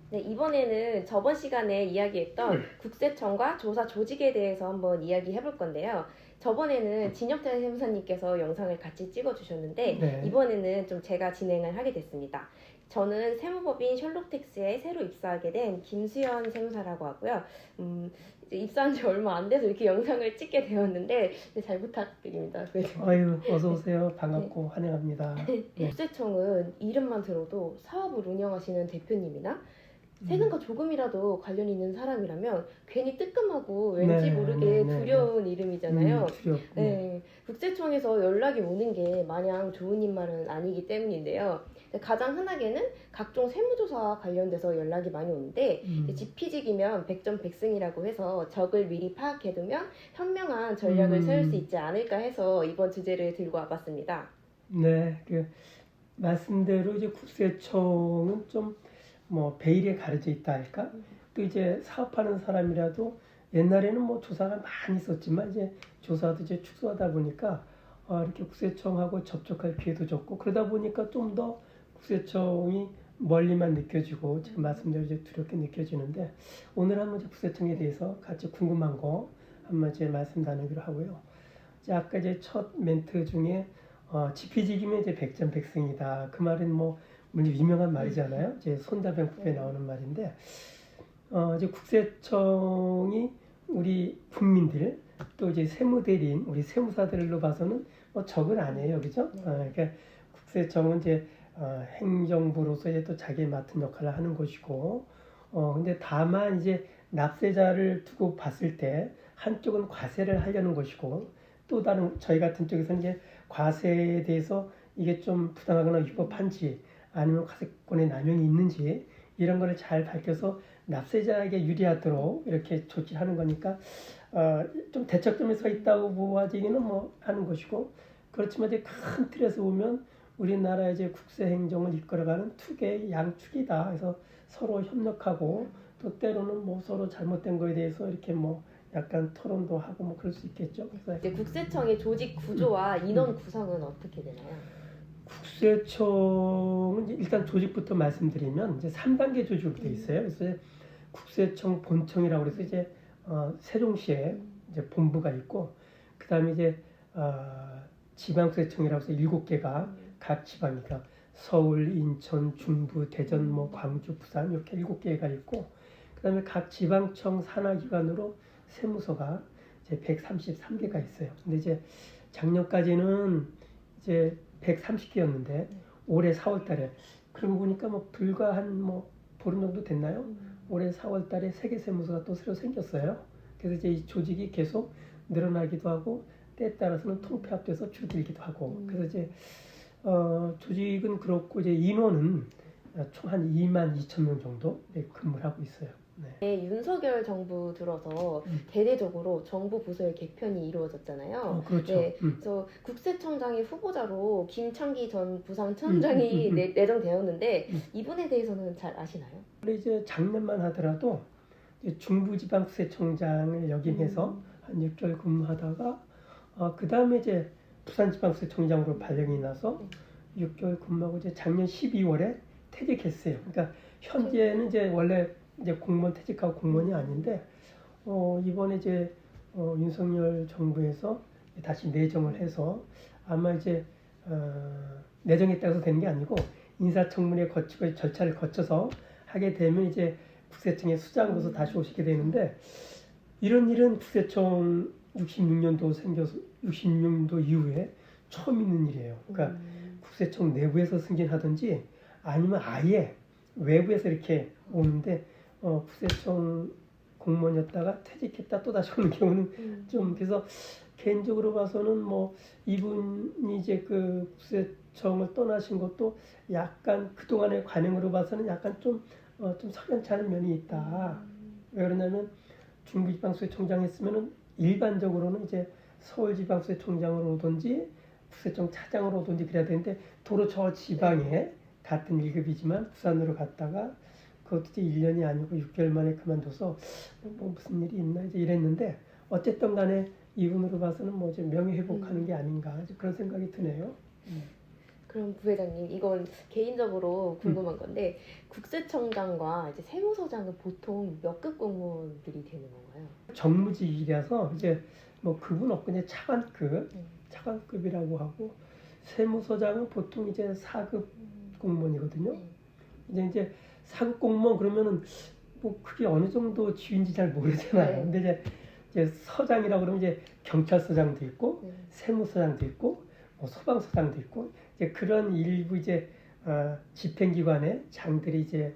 네, 이번에는 저번 시간에 이야기했던 국세청과 조사 조직에 대해서 한번 이야기해 볼 건데요. 저번에는 진혁태 세무사님께서 영상을 같이 찍어 주셨는데 네. 이번에는 좀 제가 진행을 하게 됐습니다. 저는 세무법인 셜록텍스에 새로 입사하게 된 김수현 세무사라고 하고요. 이제 입사한 지 얼마 안 돼서 이렇게 영상을 찍게 되었는데 잘 부탁드립니다. 아유, 어서 오세요. 반갑고 환영합니다. 네. 국세청은 이름만 들어도 사업을 운영하시는 대표님이나 세금과 조금이라도 관련 있는 사람이라면 괜히 뜨끔하고 왠지 네, 모르게 네, 두려운 이름이잖아요. 두렵. 네, 국세청에서 연락이 오는 게 마냥 좋은 일만은 아니기 때문인데요. 가장 흔하게는 각종 세무조사와 관련돼서 연락이 많이 오는데 지피직이면 백전백승이라고 해서 적을 미리 파악해두면 현명한 전략을 세울 수 있지 않을까 해서 이번 주제를 들고 와봤습니다. 네, 말씀대로 이제 국세청은 좀 뭐 베일에 가려져 있다 할까? 또 이제 사업하는 사람이라도 옛날에는 뭐 조사가 많이 있었지만 이제 조사도 이제 축소하다 보니까 이렇게 국세청하고 접촉할 기회도 적고 그러다 보니까 좀 더 국세청이 멀리만 느껴지고 지금 말씀대로 이제 두렵게 느껴지는데 오늘 한번 이제 국세청에 대해서 같이 궁금한 거 한번 이제 말씀 나누기로 하고요. 이제 아까 이제 첫 멘트 중에 지피지기면 이제 백전백승이다. 그 말은 뭐 유명한 말이잖아요. 이제 손자병법에 나오는 말인데 이제 국세청이 우리 국민들 또 이제 세무대리인 우리 세무사들로 봐서는 뭐 적은 아니에요, 그죠? 그러니까 국세청은 이제 행정부로서 이제 또 자기의 맡은 역할을 하는 것이고, 근데 다만 이제 납세자를 두고 봤을 때 한쪽은 과세를 하려는 것이고, 또 다른 저희 같은 쪽에서는 이제 과세에 대해서 이게 좀 부당하거나 위법한지 아니면 과세권의 남용이 있는지 이런 거를 잘 밝혀서 납세자에게 유리하도록 이렇게 조치하는 거니까 좀 대척점에 서 있다고 보아지기는 뭐 하는 것이고 그렇지만 이제 큰 틀에서 보면 우리나라 이제 국세 행정을 이끌어가는 투개의 양축이다. 그래서 서로 협력하고 또 때로는 뭐 서로 잘못된 거에 대해서 이렇게 뭐 약간 토론도 하고 뭐 그럴 수 있겠죠. 그래서 이제 국세청의 조직 구조와 인원 구성은 어떻게 되나요? 국세청은 일단 조직부터 말씀드리면 이제 3단계 조직으로 되어 있어요. 그래서 국세청 본청이라고 해서 이제 세종시에 이제 본부가 있고 그다음에 이제 지방국세청이라고 해서 7개가 각 지방이니까 서울, 인천, 중부, 대전, 뭐 광주, 부산 이렇게 7개가 있고 그다음에 각 지방청 산하기관으로 세무서가 이제 133개가 있어요. 근데 이제 작년까지는 이제 130개였는데 올해 4월달에 그러고 보니까 뭐 불과 한 뭐 보름 정도 됐나요? 올해 4월달에 세계세무서가 또 새로 생겼어요. 그래서 이제 이 조직이 계속 늘어나기도 하고 때에 따라서는 통폐합돼서 줄어들기도 하고 그래서 이제 조직은 그렇고 이제 인원은 총 한 2만 2천 명 정도 근무를 하고 있어요. 네, 윤석열 정부 들어서 대대적으로 정부 부서의 개편이 이루어졌잖아요. 그렇죠. 네, 그래서 국세청장의 후보자로 김창기 전 부산청장이 내정되었는데 이분에 대해서는 잘 아시나요? 이제 작년만 하더라도 이제 중부지방국세청장을 역임해서 한 6개월 근무하다가 그 다음에 이제 부산지방국세청장으로 발령이 나서 6개월 근무하고 이제 작년 12월에 퇴직했어요. 그러니까 현재는 이제 원래 이제 공무원 퇴직하고 공무원이 아닌데 이번에 이제 윤석열 정부에서 다시 내정을 해서 아마 이제 내정했다고 해서 되는 게 아니고 인사청문회 거치고 절차를 거쳐서 하게 되면 이제 국세청의 수장으로서 다시 오시게 되는데 이런 일은 국세청 66년도 이후에 처음 있는 일이에요. 그러니까 국세청 내부에서 승진하든지 아니면 아예 외부에서 이렇게 오는데 국세청 공무원이었다가 퇴직했다 또 다시 오는 경우는 좀 그래서 개인적으로 봐서는 뭐 이분이 이제 그 국세청을 떠나신 것도 약간 그동안의 관행으로 봐서는 약간 좀 석연치 않은 면이 있다. 왜 그러냐면 중부지방국세청장 했으면은 일반적으로는 이제 서울지방국세청장으로 오든지 국세청 차장으로 오든지 그래야 되는데 도로 저 지방에 같은 1급이지만 부산으로 갔다가 그것도 이제 1년이 아니고 6개월 만에 그만둬서 뭐 무슨 일이 있나 이제 이랬는데 어쨌든 간에 이분으로 봐서는 뭐 이제 명예회복하는 게 아닌가 그런 생각이 드네요. 그럼 부회장님, 이건 개인적으로 궁금한 건데 국세청장과 이제 세무서장은 보통 몇 급 공무원들이 되는 건가요? 정무직이라서 이제 뭐 급은 없고 이제 차관급, 네. 차관급이라고 하고 세무서장은 보통 이제 4급 공무원이거든요. 네. 이제 4급 공무원 그러면은 뭐 그게 어느 정도 지위인지 잘 모르잖아요. 네. 근데 이제 서장이라고 그러면 이제 경찰서장도 있고 네. 세무서장도 있고 뭐 소방서장도 있고 이제 그런 일부 이제 집행기관의 장들이 이제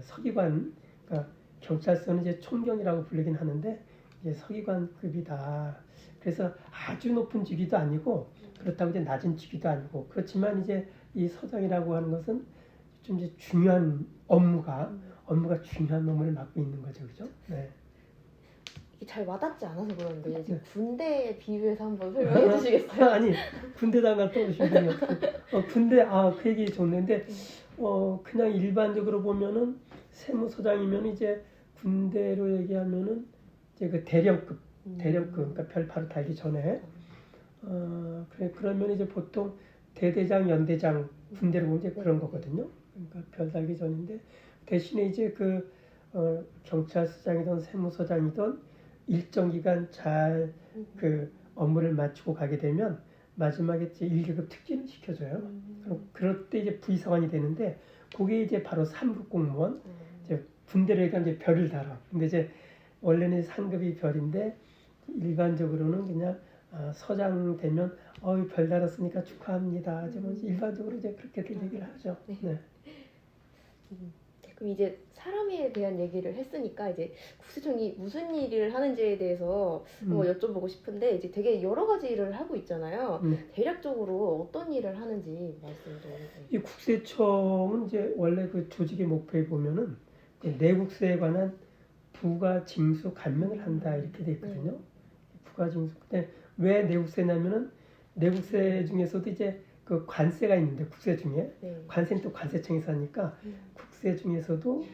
서기관, 그러니까 경찰서는 이제 총경이라고 부르긴 하는데 이제 서기관급이다. 그래서 아주 높은 직위도 아니고 그렇다고 이제 낮은 직위도 아니고 그렇지만 이제 이 서장이라고 하는 것은 좀 이제 중요한 업무가 중요한 업무를 맡고 있는 거죠, 그죠? 네. 이게 잘 와닿지 않아서 그런데 네. 지금 군대에 비유해서 한번 설명해 주시겠어요? 아니 군대당 갔다 오신 분이 없어요. 군대 그 얘기 좋는데 그냥 일반적으로 보면은 세무서장이면 이제 군대로 얘기하면은 이제 그 대령급 그러니까 별 바로 달기 전에 그러면 이제 보통 대대장 연대장 군대로 보면 이제 그런 거거든요. 그러니까 별 달기 전인데 대신에 이제 그 경찰서장이든 세무서장이든 일정 기간 잘 그 업무를 마치고 가게 되면 마지막에 이제 1계급 특진을 시켜줘요. 그럼 그럴 때 이제 부의사관이 되는데 그게 이제 바로 3급 공무원. 이제 군대로 얘기하면 이제 별을 달아. 근데 이제 원래는 상급이 별인데 일반적으로는 그냥 서장 되면 별 달았으니까 축하합니다. 이제 뭐 일반적으로 이제 그렇게들 얘기를 하죠. 네. 그럼 이제 사람에 대한 얘기를 했으니까 이제 국세청이 무슨 일을 하는지에 대해서 여쭤보고 싶은데 이제 되게 여러 가지 일을 하고 있잖아요. 대략적으로 어떤 일을 하는지 말씀 좀 해주세요. 이 국세청은 이제 원래 그 조직의 목표에 보면은 그 내국세에 관한 부가 징수 감면을 한다 이렇게 돼 있거든요. 부가 징수. 근데 왜 내국세냐면은 내국세 중에서도 이제 그 관세가 있는데 국세 중에 관세는 또 관세청에서 하니까 국세 중에서도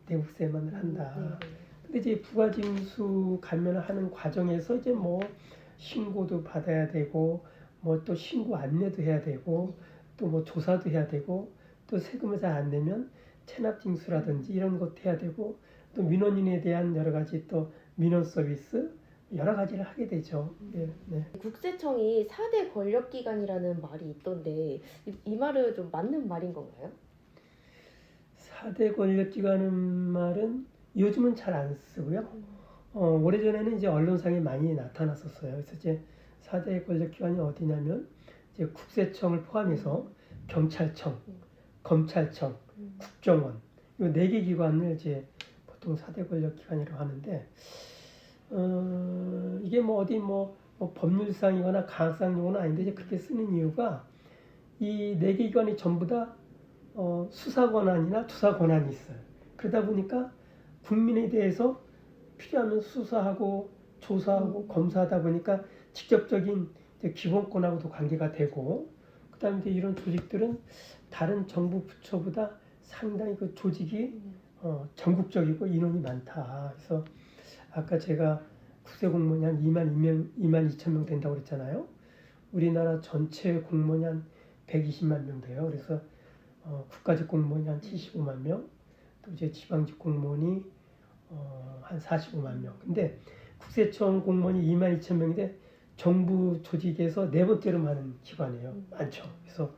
내국세만을 한다. 근데 이제 부가징수 감면을 하는 과정에서 이제 뭐 신고도 받아야 되고 뭐 또 신고 안내도 해야 되고 또 뭐 조사도 해야 되고 또 세금을 잘 안 내면 체납징수라든지 이런 것도 해야 되고 또 민원인에 대한 여러 가지 또 민원 서비스 여러 가지를 하게 되죠. 네. 국세청이 4대 권력기관이라는 말이 있던데 이 말은 좀 맞는 말인 건가요? 4대 권력기관은 말은 요즘은 잘 안 쓰고요. 오래전에는 이제 언론상에 많이 나타났었어요. 그래서 이제 4대 권력기관이 어디냐면 이제 국세청을 포함해서 경찰청, 검찰청, 국정원 이 4개 기관을 이제 보통 4대 권력기관이라고 하는데 이게 뭐 어디 뭐 법률상이거나 강학상 용어는 아닌데 이제 그렇게 쓰는 이유가 이 4개 기관이 전부 다 수사 권한이나 조사 권한이 있어요. 그러다 보니까 국민에 대해서 필요하면 수사하고 조사하고 검사하다 보니까 직접적인 이제 기본권하고도 관계가 되고 그다음에 이제 이런 조직들은 다른 정부 부처보다 상당히 그 조직이 전국적이고 인원이 많다. 그래서 아까 제가 국세 공무원이 한 2만 2천 명 된다고 그랬잖아요. 우리나라 전체 공무원이 한 120만 명 돼요. 그래서 국가직 공무원이 한 75만 명, 또 이제 지방직 공무원이 한 45만 명. 근데 국세청 공무원이 2만 2천 명인데 정부 조직에서 4번째로 많은 기관이에요. 많죠. 그래서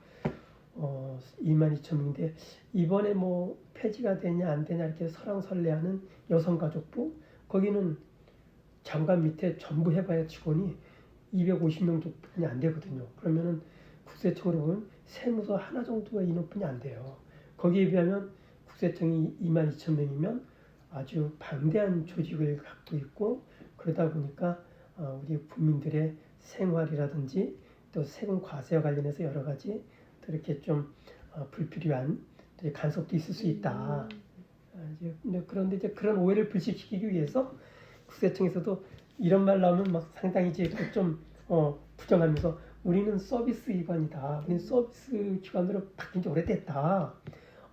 2만 2천 명인데 이번에 뭐 폐지가 되냐 안 되냐 이렇게 설왕설래하는 여성가족부 거기는 장관 밑에 전부 해봐야 직원이 250명 정도뿐이 안 되거든요. 그러면은 국세청으로 보면 세무서 하나 정도가 인원뿐이 안 돼요. 거기에 비하면 국세청이 2만 2천 명이면 아주 방대한 조직을 갖고 있고 그러다 보니까 우리 국민들의 생활이라든지 또 세금 과세와 관련해서 여러 가지 또 이렇게 좀 불필요한 간섭도 있을 수 있다. 그런데 이제 그런 오해를 불식시키기 위해서 국세청에서도 이런 말 나오면 막 상당히 이제 좀 부정하면서 우리는 서비스 기관이다. 우리는 서비스 기관으로 바뀐 지 오래됐다.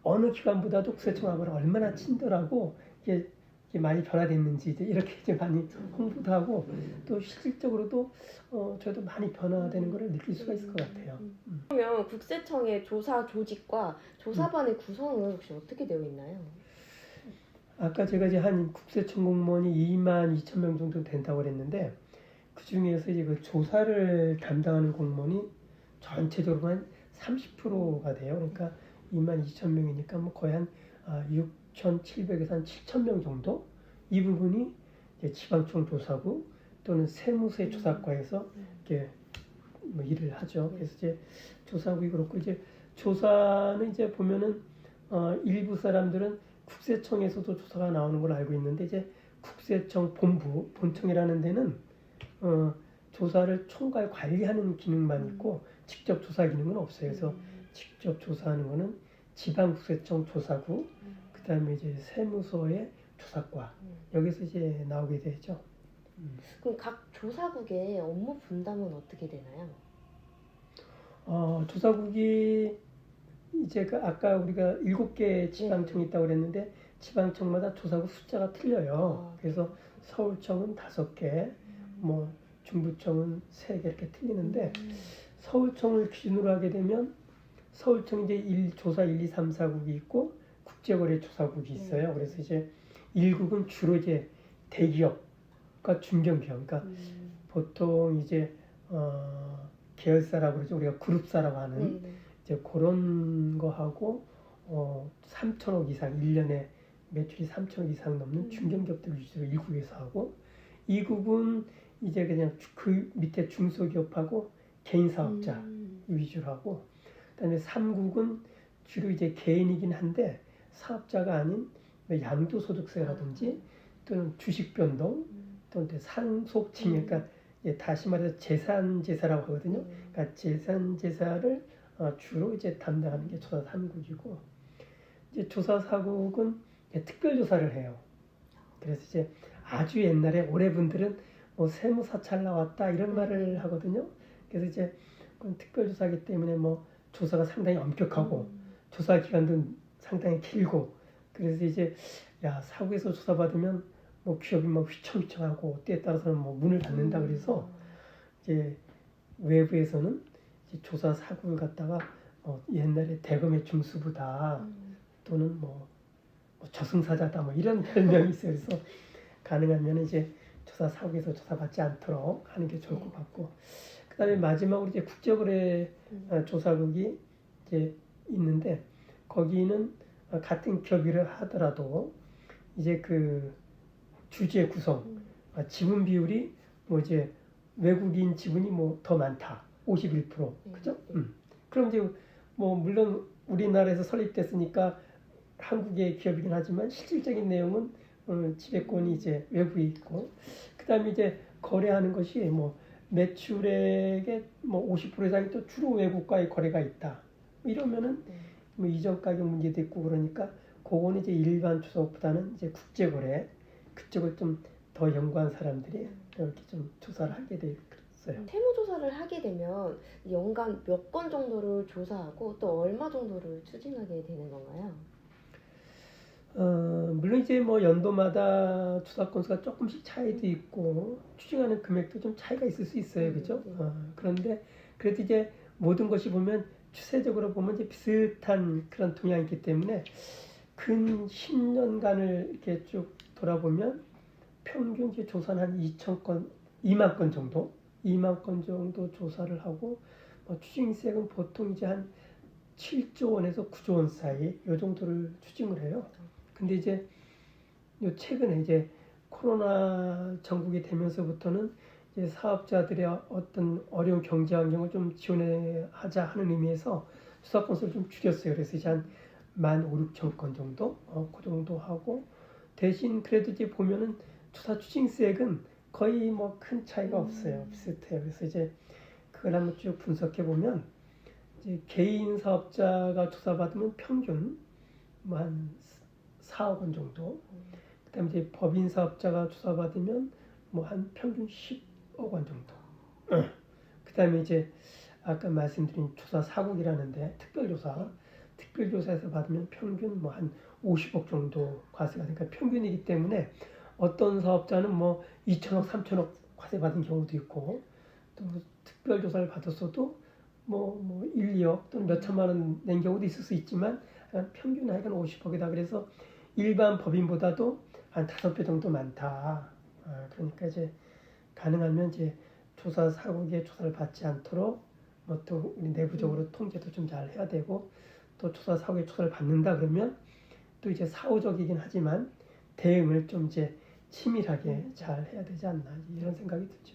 어느 기관보다도 국세청하고 얼마나 친절하고 이게 이제 많이 변화됐는지 이제 이렇게 이제 많이 홍보도 하고 또 실질적으로도 저도 많이 변화되는 것을 느낄 수가 있을 것 같아요. 그러면 국세청의 조사 조직과 조사반의 구성은 혹시 어떻게 되어 있나요? 아까 제가 이제 한 국세청 공무원이 22,000명 정도 된다고 그랬는데 그 중에서 이제 그 조사를 담당하는 공무원이 전체적으로 한 30%가 돼요. 그러니까 22,000명이니까 뭐 거의 한 6,700에서 한 7,000명 정도 이 부분이 이제 지방청 조사국 또는 세무세 조사과에서 이렇게 뭐 일을 하죠. 그래서 이제 조사국이 그렇고 이제 조사는 이제 보면은 일부 사람들은 국세청에서도 조사가 나오는 걸 알고 있는데 이제 국세청 본부 본청이라는 데는 조사를 총괄 관리하는 기능만 있고 직접 조사 기능은 없어요. 그래서 직접 조사하는 거는 지방국세청 조사국, 그다음에 이제 세무서의 조사과 여기서 이제 나오게 되죠. 그럼 각 조사국의 업무 분담은 어떻게 되나요? 조사국이 이제 그 아까 우리가 7개 지방청이 있다고 그랬는데 지방청마다 조사국 숫자가 틀려요. 그래서 서울청은 5개, 뭐 중부청은 3개 이렇게 틀리는데 서울청을 기준으로 하게 되면 서울청 이제 조사 1, 2, 3, 4국이 있고 국제거래 조사국이 있어요. 그래서 이제 1국은 주로 이제 대기업과 중견기업, 그러니까 보통 이제 계열사라고 그러죠. 우리가 그룹사라고 하는 이제 그런 거 하고 3천억 이상 1년에 매출이 3천억 이상 넘는 중견기업들 위주로 1국에서 하고 2국은 이제 그냥 그 밑에 중소기업하고 개인 사업자 위주로 하고 그다음에 3국은 주로 이제 개인이긴 한데 사업자가 아닌 양도소득세라든지 또는 주식 변동 또는 상속증 그러니까 다시 말해서 재산제사라고 하거든요. 그러니까 재산제사를 주로 이제 담당하는 게 조사 3국이고 이제 조사 4국은 특별조사를 해요. 그래서 이제 아주 옛날에 올해 분들은 뭐 세무사찰 나왔다 이런 말을 하거든요. 그래서 이제 그건 특별조사이기 때문에 뭐 조사가 상당히 엄격하고 조사 기간도 상당히 길고 그래서 이제 사국에서 조사받으면 뭐 기업이 뭐 휘청휘청하고 때에 따라서는 뭐 문을 닫는다 그래서 이제 외부에서는 이제 조사 사국을 갖다가 옛날에 대검의 중수부다 또는 뭐 저승사자다 뭐 이런 별명이 있어요. 그래서 가능하면 이제 조사 사국에서 조사받지 않도록 하는 게 좋을 것 같고 그다음에 마지막으로 이제 국제거래 조사국이 이제 있는데 거기는 같은 기업이라 하더라도 이제 그 주주의 구성 지분 비율이 뭐 이제 외국인 지분이 뭐 더 많다 51% 그죠? 그럼 이제 뭐 물론 우리나라에서 설립됐으니까 한국의 기업이긴 하지만 실질적인 내용은 지배권이 이제 외부에 있고 그다음에 이제 거래하는 것이 뭐 매출액의 뭐 50% 이상이 또 주로 외국과의 거래가 있다. 이러면은 뭐 이전 가격 문제도 있고 그러니까 그거는 이제 일반 조사보다는 이제 국제거래 그쪽을 좀 더 연구한 사람들이 이렇게 좀 조사를 하게 됐어요. 세무조사를 하게 되면 연간 몇 건 정도를 조사하고 또 얼마 정도를 추징하게 되는 건가요? 물론 이제 뭐 연도마다 조사 건수가 조금씩 차이도 있고 추징하는 금액도 좀 차이가 있을 수 있어요, 그죠? 그런데 그래도 이제 모든 것이 보면 추세적으로 보면 이제 비슷한 그런 동향이 있기 때문에 근 10년간을 이렇게 쭉 돌아보면 평균 이제 조사는 한 2만 건 정도, 2만 건 정도 조사를 하고 추징세액은 보통 이제 한 7조 원에서 9조 원 사이 이 정도를 추징을 해요. 근데 이제 요 최근에 이제 코로나 전국이 되면서부터는 이제 사업자들의 어떤 어려운 경제 환경을 좀 지원하자 하는 의미에서 조사 건수를 좀 줄였어요. 그래서 이제 한 15,000, 6천 건 정도, 그 정도 하고 대신 그래도 이제 보면은 조사 추징세액은 거의 뭐 큰 차이가 없어요. 비슷해요. 그래서 이제 그걸 한번 쭉 분석해 보면 이제 개인 사업자가 조사받으면 평균 뭐 한 4억 원 정도. 그다음에 이제 법인 사업자가 조사받으면 뭐 한 평균 10억 원 정도. 그다음에 이제 아까 말씀드린 조사 사국이라는데 특별조사 특별조사에서 받으면 평균 뭐 한 50억 정도 과세가 되니까 평균이기 때문에 어떤 사업자는 뭐 2천억, 3천억 과세 받은 경우도 있고 또 특별조사를 받았어도 뭐 1, 2억 또는 몇 천만 원 낸 경우도 있을 수 있지만 평균 하여간 50억이다. 그래서 일반 법인보다도 한 5배 정도 많다. 그러니까 이제 가능하면 이제 조사 사국에 조사를 받지 않도록 뭐 또 우리 내부적으로 통제도 좀 잘 해야 되고 또 조사 사국에 조사를 받는다 그러면 또 이제 사후적이긴 하지만 대응을 좀 이제 치밀하게 잘 해야 되지 않나 이런 생각이 들죠.